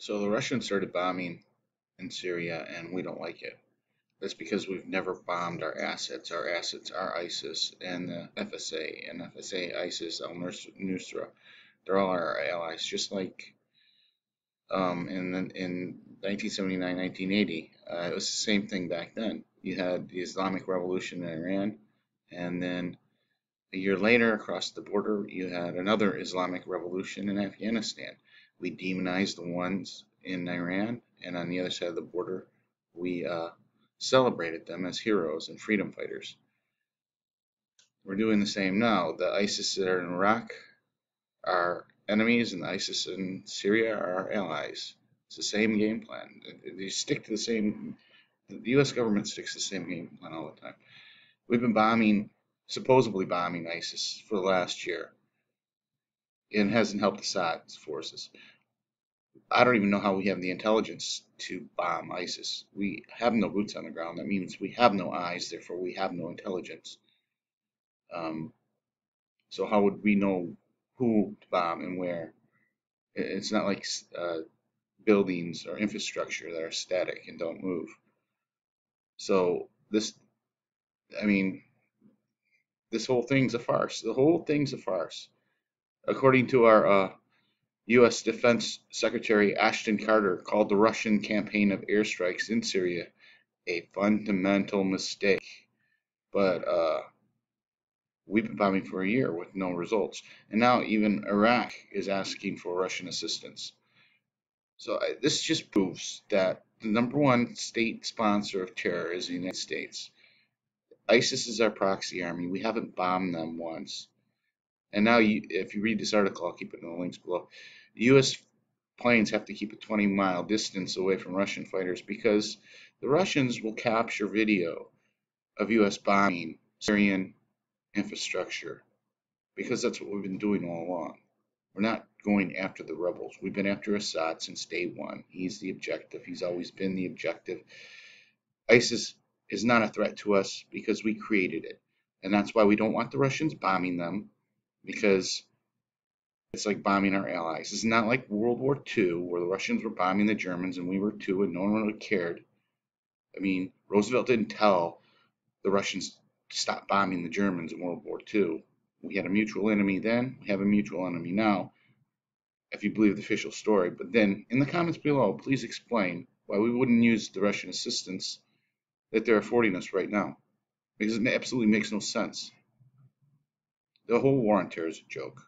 So the Russians started bombing in Syria, and we don't like it. That's because we've never bombed our assets. Our assets are ISIS and the FSA, and FSA, ISIS, al-Nusra. They're all our allies, just like in 1979, 1980. It was the same thing back then. You had the Islamic Revolution in Iran, and then a year later, across the border, you had another Islamic revolution in Afghanistan. We demonized the ones in Iran, and on the other side of the border, we celebrated them as heroes and freedom fighters. We're doing the same now. The ISIS that are in Iraq are enemies, and the ISIS in Syria are our allies. It's the same game plan. They stick to the same. The U.S. government sticks to the same game plan all the time. We've been supposedly bombing ISIS for the last year. It hasn't helped Assad's forces. I don't even know how we have the intelligence to bomb ISIS. We have no boots on the ground. That means we have no eyes, therefore we have no intelligence. Um, so how would we know who to bomb and where? It's not like buildings or infrastructure that are static and don't move. So I mean, this whole thing's a farce. The whole thing's a farce. According to our U.S. Defense Secretary Ashton Carter called the Russian campaign of airstrikes in Syria a fundamental mistake. But we've been bombing for a year with no results. And now even Iraq is asking for Russian assistance. So this just proves that the number one state sponsor of terror is the United States. ISIS is our proxy army. We haven't bombed them once. And now, if you read this article, I'll keep it in the links below. U.S. planes have to keep a 20-mile distance away from Russian fighters because the Russians will capture video of U.S. bombing Syrian infrastructure because that's what we've been doing all along. We're not going after the rebels. We've been after Assad since day one. He's the objective. He's always been the objective. ISIS is not a threat to us because we created it. And that's why we don't want the Russians bombing them, because it's like bombing our allies. It's not like World War II, where the Russians were bombing the Germans and we were too, and no one really cared. I mean, Roosevelt didn't tell the Russians to stop bombing the Germans in World War II. We had a mutual enemy then, we have a mutual enemy now, if you believe the official story. But then, in the comments below, please explain why we wouldn't use the Russian assistance that they're affording us right now. Because it absolutely makes no sense. The whole war on terror is a joke.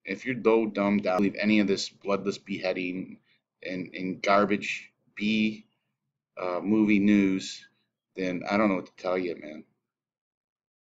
If you're low, dumb, down, believe any of this bloodless beheading and garbage B movie news, then I don't know what to tell you, man.